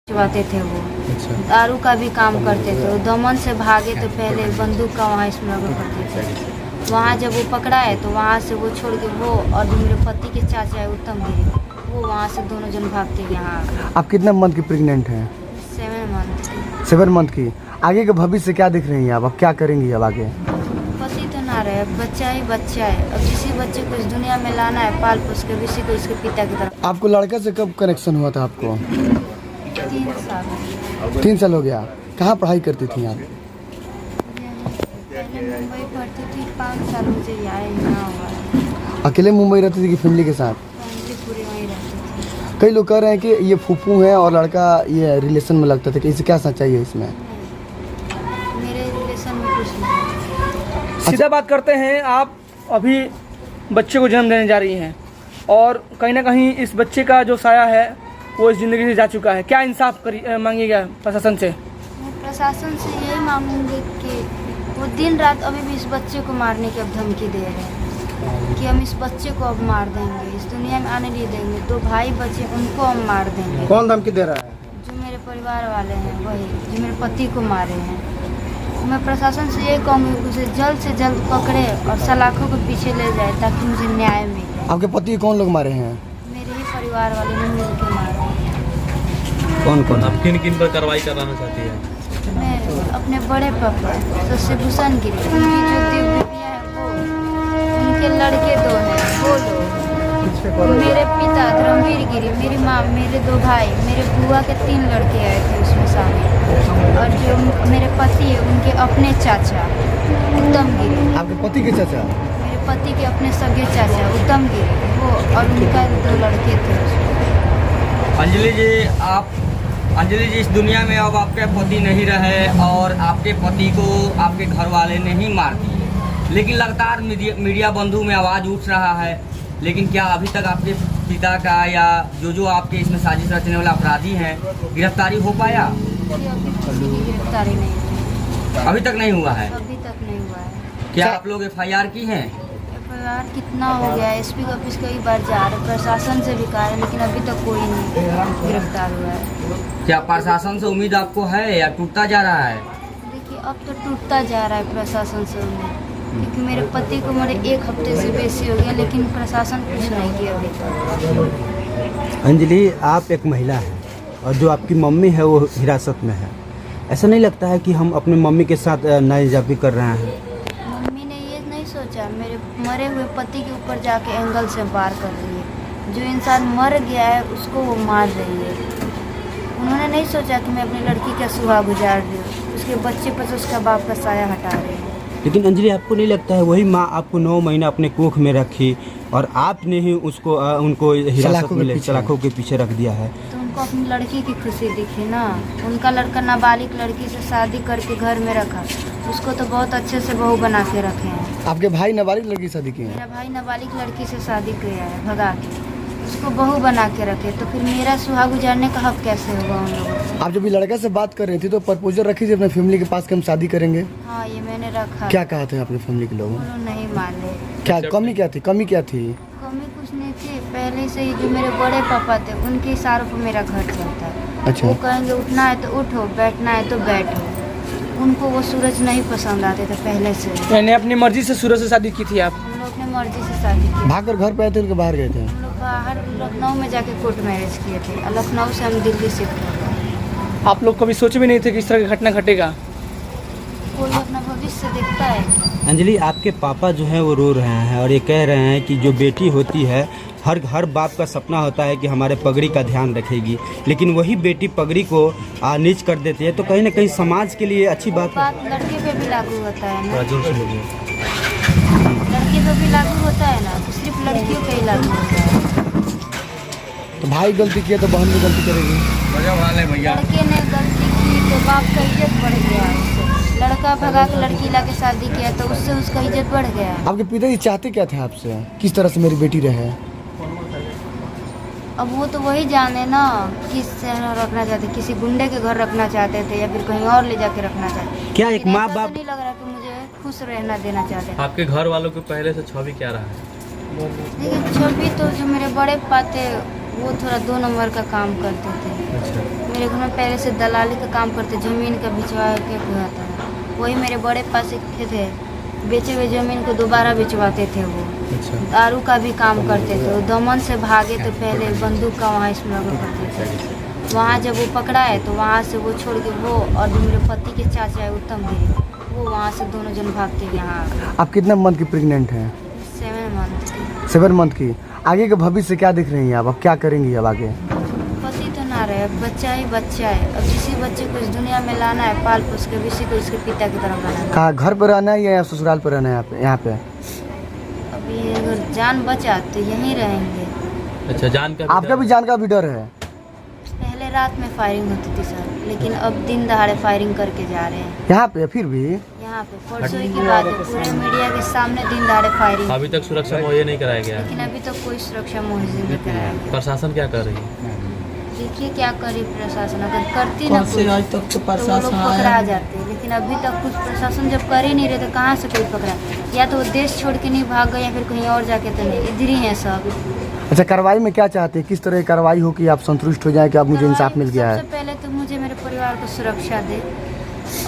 चुराते थे वो। अच्छा। दारू का भी काम करते थे। वो दमन से भागे तो पहले बंदूक का वहाँ स्मगल करते थे। वहाँ जब वो पकड़ा है तो वहाँ से वो छोड़ के वो और जो मेरे पति के चाचा है उत्तम गिरी, वो वहाँ से दोनों जन भागते यहाँ। आप कितना मंथ की प्रेग्नेंट हैं? 7 मंथ। 7 मंथ की। आगे का भविष्य क्या दिख रही हैं आप? अब क्या करेंगी अब आगे? पति तो ना रहे, बच्चा ही बच्चा है। अब किसी बच्चे को इस दुनिया में लाना है, पाल पोस के, किसी को इसके पिता की तरफ। आपको लड़का से कब कनेक्शन हुआ था आपको? 3 साल। 3 साल हो गया। कहाँ पढ़ाई करती थी आप? पहले मुंबई पढ़ती थी, 5 साल मुझे यहाँ हुआ है। अकेले मुंबई रहती थी कि फैमिली के साथ? फैमिली पूरी वहीं रहती थी। कई लोग कह रहे हैं कि ये फूफू है और लड़का ये रिलेशन में लगता था, कि इसे क्या सच्चाई है इसमें? मेरे रिलेशन में कुछ नहीं। सीधा बात करते हैं, आप अभी बच्चे को जन्म देने जा रही हैं और कहीं ना कहीं इस बच्चे का जो साया है वो इस ज़िंदगी से जा चुका है। क्या इंसाफ मांगिएगा प्रशासन से? मैं प्रशासन से यही मांगूंगी कि वो दिन रात अभी भी इस बच्चे को मारने की अब धमकी दे रहे हैं कि हम इस बच्चे को अब मार देंगे, इस दुनिया में आने नहीं देंगे। 2 भाई बच्चे उनको हम मार देंगे। कौन धमकी दे रहा है? जो मेरे परिवार वाले हैं वही, जो मेरे पति को मारे हैं। मैं प्रशासन से यही कहूँगी कि उसे जल्द से जल्द पकड़े और सलाखों के पीछे ले जाए ताकि मुझे न्याय मिले। आपके पति को कौन लोग मारे हैं? मेरे ही परिवार वाले ने मिल के मारे। कौन कौन? आप किन किन पर कार्रवाई कराना चाहती है? मैं अपने बड़े पापा शशिभूषण गिरी, उनकी जो दिव्या है वो, उनके लड़के 2 हैं वो लोग, मेरे पिता धर्मवीर गिरी, मेरी माँ, मेरे 2 भाई, मेरे बुआ के 3 लड़के आए थे उसमें शामिल, और जो मेरे पति है उनके अपने चाचा उत्तम गिरी। आपके पति के चाचा? मेरे पति के अपने सगे चाचा उत्तम गिरी वो, और उनका 2 लड़के थे उसमें। अंजलि जी, इस दुनिया में अब आपके पति नहीं रहे और आपके पति को आपके घर वाले ने ही मार दिए, लेकिन लगातार मीडिया बंधु में आवाज़ उठ रहा है। लेकिन क्या अभी तक आपके पिता का या जो आपके इसमें साजिश रचने वाले अपराधी हैं गिरफ्तारी हो पाया? अभी किसी की गिरफ्तारी नहीं हुई, अभी तक नहीं हुआ है। अभी तक नहीं हुआ है। क्या आप लोग FIR की हैं? FIR कितना हो गया है, SP ऑफिस कई बार जा रहे, प्रशासन से भी कहा है, लेकिन अभी तक कोई नहीं गिरफ्तार हुआ है। क्या प्रशासन से उम्मीद आपको है या टूटता जा रहा है? देखिए अब तो टूटता जा रहा है प्रशासन से उम्मीद, क्योंकि मेरे पति को मेरे 1 हफ्ते से बेसी हो गया, लेकिन प्रशासन कुछ नहीं किया अभी तक। अंजलि, आप एक महिला हैं और जो आपकी मम्मी है वो हिरासत में है। ऐसा नहीं लगता है कि हम अपनी मम्मी के साथ नाइंसाफ़ी कर रहे हैं? मम्मी ने ये नहीं सोचा मेरे मरे हुए पति के ऊपर जाके एंगल से वार कर रही है। जो इंसान मर गया है उसको वो मार रही है। उन्होंने नहीं सोचा कि मैं अपनी लड़की का सुहाग गुजार रही हूँ, उसके बच्चे पर से उसका बाप का साया हटा रही हूँ। लेकिन अंजलि, आपको नहीं लगता है वही माँ आपको 9 महीना अपने कोख में रखी और आपने ही उनको हिरासत में सलाखों के पीछे रख दिया है? तो उनको अपनी लड़की की खुशी दिखी ना। उनका लड़का नाबालिग लड़की से शादी करके घर में रखा, उसको तो बहुत अच्छे से बहू बना के रखे हैं। आपके भाई नाबालिग लड़की से शादी की है? मेरा भाई नाबालिग लड़की से शादी किया है भगा के, उसको बहू बना के रखे, तो फिर मेरा सुहाग गुजारने का हक कैसे होगा उन लोगों को? आप जब भी लड़का से बात कर रही थी तो प्रपोजल रखी थी अपने फैमिली के पास कि हम शादी करेंगे? हाँ, ये मैंने रखा। क्या कहा था अपनी फैमिली के लोगों? वो लोग नहीं माने। क्या कमी क्या थी? कमी क्या थी? कमी कुछ नहीं थी, पहले से ही जो मेरे बड़े पापा थे उनके इशारों पर मेरा घर चलता है। अच्छा। वो कहेंगे उठना है तो उठो, बैठना है तो बैठो। उनको वो सूरज नहीं पसंद आते थे पहले से। मैंने अपनी मर्जी से सूरज से शादी की थी आप? हम लोग अपनी मर्जी से शादी की। भाग कर घर पे आए थे कि बाहर गए थे? हम लोग बाहर लखनऊ में जाके कोर्ट मैरिज किए थे और लखनऊ से हम दिल्ली शिफ्ट हो गए। आप लोग कभी सोचे भी नहीं थे कि इस तरह की घटना घटेगा? कोई अपना भविष्य देखता है। अंजलि, आपके पापा जो हैं वो रो रहे हैं और ये कह रहे हैं कि जो बेटी होती है हर बाप का सपना होता है कि हमारे पगड़ी का ध्यान रखेगी, लेकिन वही बेटी पगड़ी को नीच कर देती है, तो कहीं ना कहीं समाज के लिए अच्छी बात है। लड़के पे भी लागू होता है ना, लड़के पे भी लागू होता है ना, तो सिर्फ लड़कियों पे ही लागू होता है। तो भाई गलती किया तो बहन भी गलती करेगी? लड़के ने गलती की तो बाप का इज्जत बढ़ गया उससे। लड़का भगा के लड़की ला के शादी किया तो उससे उसका इज्जत बढ़ गया। आपके पिताजी चाहते क्या थे आपसे? किस तरह से मेरी बेटी रहे? अब वो तो वही जाने ना, किस शहर रखना चाहते, किसी गुंडे के घर रखना चाहते थे या फिर कहीं और ले जाके रखना चाहते। क्या एक माँ बाप नहीं लग रहा कि मुझे खुश रहना देना चाहते। आपके घर वालों के पहले से छवि क्या रहा है? देखिए छवि तो जो मेरे बड़े पापा थे वो थोड़ा 2 नंबर का काम करते थे। अच्छा मेरे घर में पहले से दलाली का काम करते, ज़मीन का बिचवा के हुआ था। वही मेरे बड़े पास एक थे, बेचे हुए ज़मीन को दोबारा बिचवाते थे वो। अच्छा दारू का भी काम करते थे। वो दमन से भागे तो पहले बंदूक का वहाँ स्मगल करते थे। वहाँ जब वो पकड़ा है तो वहाँ से वो छोड़ के वो और जो मेरे पति के चाचा है उत्तम गिरी, वो वहाँ से दोनों जन भाग के यहाँ आ गए। आप कितना मंथ की प्रेग्नेंट हैं? 7 मंथ की। 7 मंथ की। आगे का भविष्य क्या दिख रही हैं आप? अब क्या करेंगी अब आगे? पति तो ना रहे, अब बच्चा ही बच्चा है। अब किसी बच्चे को इस दुनिया में लाना है, पाल पोस के किसी को इसके पिता की तरह बनाना है। कहाँ घर पर रहना है या ससुराल पर रहना है यहाँ पे? अभी अगर जान बचा तो यहीं रहेंगे। अच्छा जान का आपका भी जान का भी डर है? पहले रात में फायरिंग होती थी सर, लेकिन अब दिन दहाड़े फायरिंग करके जा रहे हैं। यहाँ पे फिर भी? यहाँ पे परसों की बात है, पूरे मीडिया के सामने दिन दहाड़े फायरिंग। अभी तक सुरक्षा मुहैया नहीं कराया गया है। लेकिन अभी तक कोई सुरक्षा मुहैया नहीं कराया गया। प्रशासन क्या कर रही है? देखिए क्या करी प्रशासन, अगर करती ना कुछ आज तक तो तो वो लोग पकड़ा जाते। लेकिन अभी तक कुछ प्रशासन जब कर ही नहीं रहे तो कहाँ से कोई पकड़ा? या तो वो देश छोड़ के नहीं भाग गए या फिर कहीं और जाके तो नहीं, इधर ही है सब। अच्छा कार्रवाई में क्या चाहते हैं? किस तरह की कार्रवाई हो कि आप संतुष्ट हो जाए कि अब मुझे इंसाफ मिल गया है? सबसे पहले तो मुझे मेरे परिवार को सुरक्षा दे।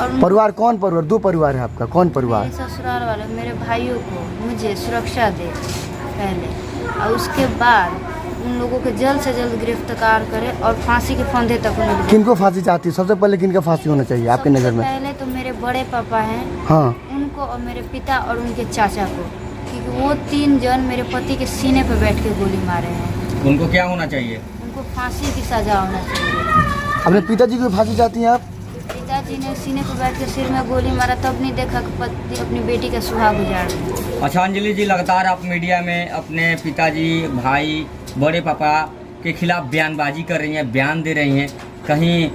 और परिवार कौन परिवार? 2 परिवार है आपका, कौन परिवार? मेरे ससुराल वाले मेरे भाइयों को मुझे सुरक्षा दे पहले, और उसके बाद उन लोगों को जल्द से जल्द गिरफ्तार करे और फांसी के फंदे तक उन्हें ले। किनको फांसी चाहती है? सबसे पहले किनका फांसी होना चाहिए आपके नज़र में? पहले तो मेरे बड़े पापा हैं, हाँ उनको, और मेरे पिता और उनके चाचा को, क्योंकि वो 3 जन मेरे पति के सीने पर बैठ के गोली मारे हैं। उनको क्या होना चाहिए? उनको फांसी की सजा होना चाहिए। अपने पिताजी को फांसी चाहती हैं आप? पिताजी ने सीने पर बैठ के सिर में गोली मारा, तब नहीं देखा कि पति अपनी बेटी का सुहाग उजाड़ दिया। अच्छा अंजलि जी, लगातार आप मीडिया में अपने पिताजी, भाई, बड़े पापा के खिलाफ बयानबाजी कर रही हैं, बयान दे रही हैं, कहीं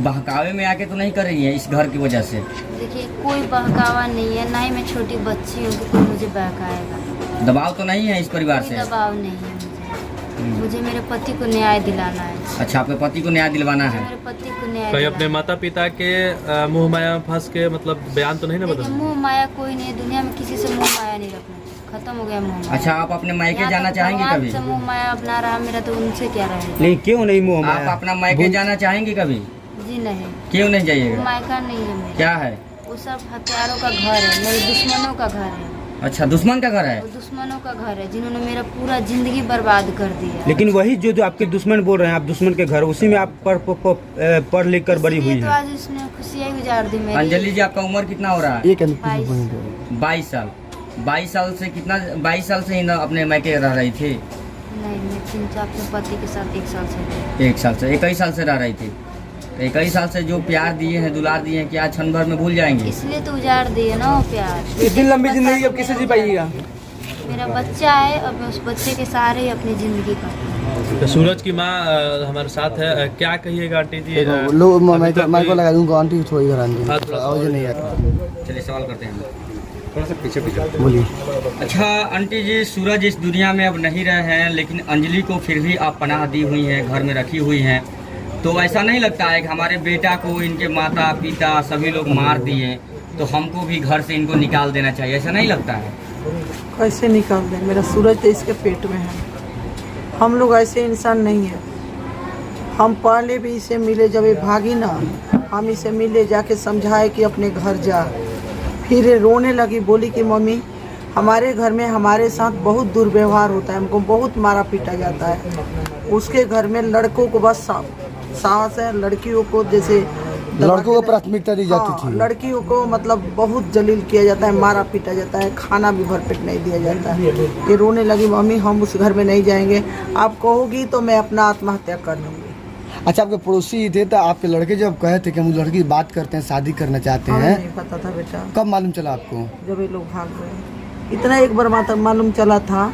बहकावे में आके तो नहीं कर रही हैं इस घर की वजह से? देखिए कोई बहकावा नहीं है, ना ही मैं छोटी बच्ची हूँ कि कोई मुझे बहकाएगा। दबाव तो नहीं है इस परिवार कोई से? दबाव नहीं है मुझे मेरे पति को न्याय दिलाना है। अच्छा आपके पति को न्याय दिलवाना है? मेरे पति को न्याय कहीं दिलाना अपने है। माता पिता के मुंह माया में फंस के मतलब बयान तो नहीं ना देखिए, बदल? मुँह माया कोई नहीं है दुनिया में, किसी से मुँह माया नहीं रखना, खत्म हो गया मुँह माया। अच्छा आप अपने मायके यहाँ जाना तक चाहेंगे भगवान कभी? से मुँह माया अपना रहा मेरा, तो उनसे क्या रहेगा? नहीं क्यों नहीं मुँह आप माया? अपना मायके जाना चाहेंगे कभी? जी नहीं, क्यों नहीं वो जाइएगा? मायका नहीं है मेरा। क्या है? वो सब हथियारों का घर है, मेरे दुश्मनों का घर है। अच्छा दुश्मन का घर है? वो दुश्मनों का घर है जिन्होंने मेरा पूरा जिंदगी बर्बाद कर दिया। लेकिन वही जो आपके दुश्मन बोल रहे हैं, आप दुश्मन के घर, उसी में आप पढ़ लिख कर बड़ी हुई इसलिए तो है। आज इसने खुशियाँ गुजार दी मेरी। अंजलि जी आपका उम्र कितना हो रहा है? एक 22 साल। 22 साल से कितना, 22 साल से ही ना अपने मायके रह रही थी? नहीं, मैं 3 अपने पति के साथ 1 साल से थी। 1 साल से, 21 साल से रह रही थी। तो 21 साल से जो प्यार दिए हैं, दुलार दिए हैं, क्या क्षण भर में भूल जाएंगे? इसलिए तो उजाड़ दिए ना वो प्यार। इतनी लंबी जिंदगी अब कैसे जी पाइएगा? मेरा बच्चा है, अब मैं उस बच्चे के सहारे ही अपनी जिंदगी का। तो सूरज की माँ हमारे साथ है, क्या कहिएगा आंटी जी? लो अभी तक माइको कोई- लगा दूंगा, आंटी थोड़ी इधर आंटी हाँ, थोड़ा सा आवाज नहीं आता। चलिए सवाल करते हैं। बोलिए। अच्छा आंटी जी, सूरज इस दुनिया में अब नहीं रहे हैं, लेकिन अंजलि को फिर भी आप पनाह दी हुई हैं, घर में रखी हुई हैं, तो ऐसा नहीं लगता है कि हमारे बेटा को इनके माता पिता सभी लोग मार दिए, तो हमको भी घर से इनको निकाल देना चाहिए, ऐसा नहीं लगता है? कैसे निकाल दें? मेरा सूरज तो इसके पेट में है। हम लोग ऐसे इंसान नहीं है। हम पहले भी इसे मिले, जब ये भागी ना, हम इसे मिले, जाके समझाए कि अपने घर जा। फिर ये रोने लगी, बोली कि मम्मी हमारे घर में हमारे साथ बहुत दुर्व्यवहार होता है, हमको बहुत मारा पीटा जाता है। उसके घर में लड़कों को बस साहस है, लड़कियों को जैसे लड़कों को प्राथमिकता दी जाती हाँ, थी। लड़कियों को मतलब बहुत जलील किया जाता है, मारा पीटा जाता है, खाना भी भरपेट नहीं दिया जाता है। ये रोने लगी, मम्मी हम उस घर में नहीं जाएंगे, आप कहोगी तो मैं अपना आत्महत्या कर लूँगी। अच्छा आपके पड़ोसी थे, तो आपके लड़के जब कहे थे कि हम लड़की बात करते हैं, शादी करना चाहते हमें हैं, नहीं पता था बेटा, कब मालूम चला आपको? जब ये लोग भाग गए। इतना एक बार मालूम चला था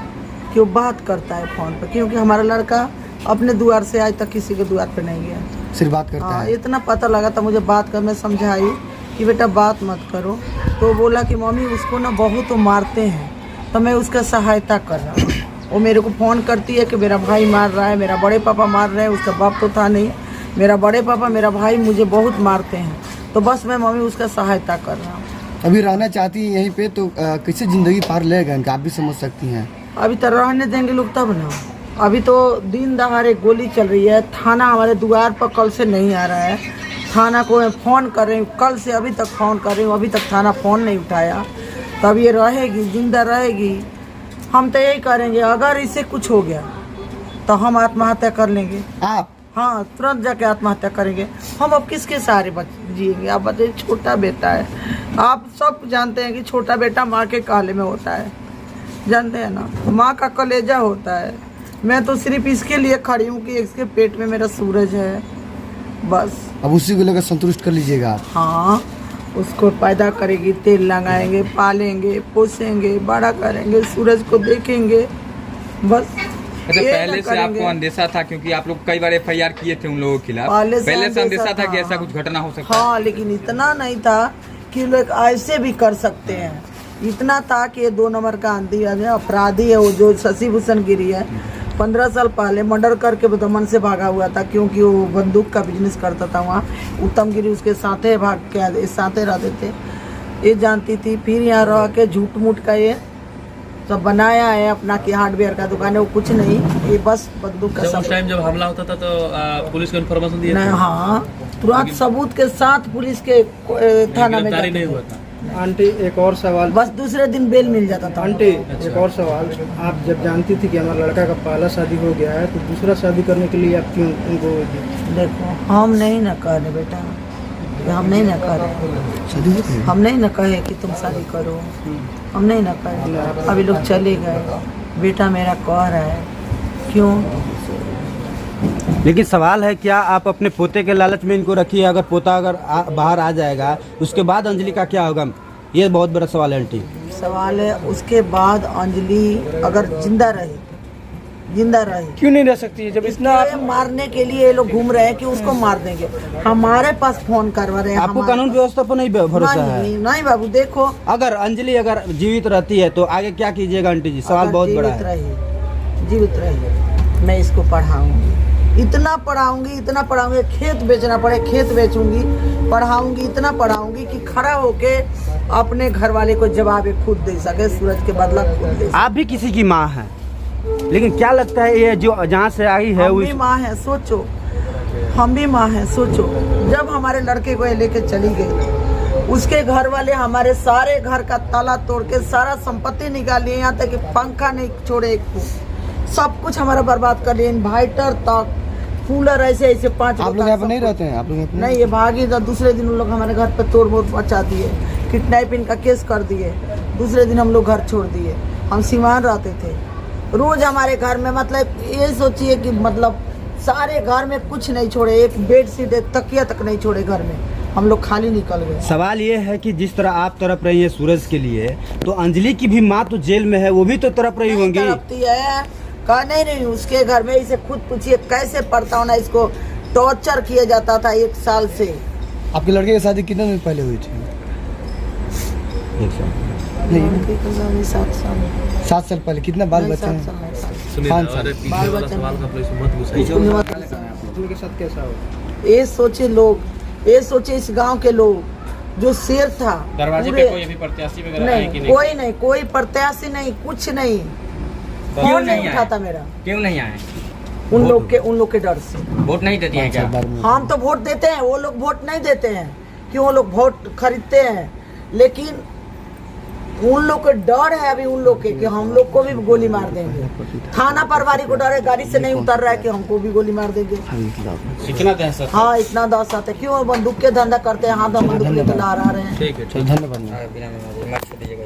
कि वो बात करता है फ़ोन पर, क्योंकि हमारा लड़का अपने द्वार से आज तक किसी के द्वार पे नहीं गया। सिर्फ बात करता हाँ, है। इतना पता लगा था मुझे बात कर, मैं समझाई कि बेटा बात मत करो, तो बोला कि मम्मी उसको ना बहुत तो मारते हैं, तो मैं उसका सहायता कर रहा हूँ। वो मेरे को फ़ोन करती है कि मेरा भाई मार रहा है, मेरा बड़े पापा मार रहे हैं, उसका बाप तो था नहीं, मेरा बड़े पापा मेरा भाई मुझे बहुत मारते हैं, तो बस मैं मम्मी उसका सहायता कर रहा हूँ। अभी रहना चाहती है यहीं पे, तो कैसे ज़िंदगी पार ले गए, आप भी समझ सकती हैं। अभी तो रहने देंगे लोग तब ना, अभी तो दिन दहाड़े गोली चल रही है। थाना हमारे द्वार पर कल से नहीं आ रहा है। थाना को मैं फ़ोन कर रही हूँ, कल से अभी तक फ़ोन कर रही हूँ, अभी तक थाना फ़ोन नहीं उठाया। तब ये रहेगी, जिंदा रहेगी। हम तो यही करेंगे, अगर इसे कुछ हो गया तो हम आत्महत्या कर लेंगे। आप हाँ, तुरंत जाके आत्महत्या करेंगे। हम अब किसके सहारे जिएंगे? आप बताइए, छोटा बेटा है। आप सब जानते हैं कि छोटा बेटा माँ के काले में होता है, जानते हैं ना, माँ का कलेजा होता है। मैं तो सिर्फ इसके लिए खड़ी हूँ कि इसके पेट में मेरा सूरज है, बस। अब उसी को लेकर संतुष्ट कर लीजिएगा आप। हाँ, उसको पैदा करेगी, तेल लगाएंगे, पालेंगे, पोसेंगे, बड़ा करेंगे, सूरज को देखेंगे, बस। अच्छा, ये पहले ना से करेंगे। आपको अंदेशा था, क्योंकि आप लोग कई बार FIR किए थे उन लोगों के खिलाफ। पहले से अंदेशा था कि था। ऐसा कुछ घटना हो सकता है। हाँ, लेकिन इतना नहीं था कि लोग ऐसे भी कर सकते हैं। इतना था कि ये 2 नंबर का आंधी है, अपराधी है वो, जो शशि भूषण गिरी है। 15 साल पहले मर्डर करके दमन से भागा हुआ था, क्योंकि वो बंदूक का बिजनेस करता था वहाँ। उत्तम गिरी उसके साथे भाग के साथे रहते थे, ये जानती थी। फिर यहाँ रह के झूठ मूठ का ये सब बनाया है अपना कि हार्डवेयर का दुकान है, वो कुछ नहीं, ये बस बंदूक का जब उस सब। टाइम जब हमला होता था तो पुलिस को इन्फॉर्मेशन दिए नहीं, थे? हाँ, तुरंत सबूत के साथ पुलिस के थाना में गिरफ्तारी जाते नहीं थे। हुआ था। आंटी, एक और सवाल। बस दूसरे दिन बेल मिल जाता था। आंटी, एक और सवाल। आप जब जानती थी कि हमारा लड़का का पहला शादी हो गया है, तो दूसरा शादी करने के लिए आप क्यों उनको देखो, हम नहीं न कह रहे बेटा, हम नहीं न कह रहे, हम नहीं न कहे कि तुम शादी करो, हम नहीं न कहे। अभी लोग चले गए, बेटा मेरा कह रहा है, क्यों? लेकिन सवाल है, क्या आप अपने पोते के लालच में इनको रखिए? अगर पोता अगर बाहर आ जाएगा, उसके बाद अंजलि का क्या होगा? ये बहुत बड़ा सवाल है आंटी। सवाल है, उसके बाद अंजलि अगर जिंदा रही, जिंदा रही, क्यों नहीं रह सकती है? जब इतना ये मारने के लिए ये लोग घूम रहे हैं कि उसको मार देंगे। हमारे पास फोन करवा रहे हैं। आपको हमारे कानून पास- व्यवस्था पर नहीं भरोसा है? नहीं, नहीं बाबू, देखो, अगर अंजलि अगर जीवित रहती है तो आगे क्या कीजिएगा आंटी जी? सवाल अगर बहुत बड़ा जीवित है। रही, जीवित रही, मैं इसको पढ़ाऊंगी, इतना पढ़ाऊंगी, इतना पढ़ाऊंगी, खेत बेचना पड़े खेत बेचूंगी, पढ़ाऊंगी, इतना पढ़ाऊंगी कि खड़ा होके अपने घर वाले को जवाब खुद दे सके, सूरज के बदला खुद दे सके। आप भी किसी की माँ हैं, लेकिन क्या लगता है ये जो जहाँ से आई है हम वो भी माँ है, सोचो, हम भी माँ है, सोचो। जब हमारे लड़के को ये लेके चली गई, उसके घर वाले हमारे सारे घर का ताला तोड़ के सारा संपत्ति निकाल लिए, यहाँ तक कि पंखा नहीं छोड़े एक को, सब कुछ हमारा बर्बाद कर लिए, इन्वर्टर तक, कूलर, ऐसे ऐसे 5 आप लोग यहाँ पर नहीं रहते हैं? आप लोग यहाँ पर नहीं, ये भागी था। दूसरे दिन उन लोग हमारे घर पे तोड़ मोड़ मचा दिए, किडनैपिंग का केस कर दिए। दूसरे दिन हम लोग घर छोड़ दिए। हम सीवान रहते थे, रोज हमारे घर में, मतलब ये सोचिए कि मतलब सारे घर में कुछ नहीं छोड़े, एक बेड शीट, एक तकिया तक नहीं छोड़े घर में, हम लोग खाली निकल गए। सवाल ये है कि जिस तरह आप तड़प रही है सूरज के लिए, तो अंजलि की भी माँ तो जेल में है, वो भी तो तड़प रही होंगी। तड़पती है, कह नहीं रही हूँ, उसके घर में इसे खुद पूछिए कैसे पढ़ता हूँ ना, इसको टॉर्चर किया जाता था 1 साल से। आपके लड़के की शादी कितने दिन पहले हुई थी? 7 साल 7 साल पहले। कितना बाल बच्चे हैं? सुनिए, 5 और साल। पीछे बाल वाला बच्चे सवाल नहीं। का पुलिस मत घुसाइए। उनके साथ कैसा हो? ये सोचे लोग, ये सोचे इस गांव के लोग, जो शेर था दरवाजे पूरे- पे कोई अभी प्रत्याशी वगैरह है कि नहीं, नहीं? कोई नहीं, कोई प्रत्याशी नहीं, कुछ नहीं, क्यों फोन नहीं नहीं आए? उठाता मेरा, क्यों नहीं आए? उन लोग के डर से। वोट नहीं देती हैं क्या? हम तो वोट देते हैं, वो लोग वोट नहीं देते हैं, क्यों? वो लोग वोट खरीदते हैं, लेकिन उन लोग को डर है अभी, उन लोग के कि हम लोग को भी गोली मार देंगे। थाना प्रभारी को डर है, गाड़ी से नहीं उतर रहा है कि हमको भी गोली मार देंगे। इतना दहशत? हाँ, इतना दहशत है। क्यों? बंदूक के धंधा करते हैं, हाथ में बंदूक लेकर लहरा रहे हैं। ठीक है। धन्यवाद। बिना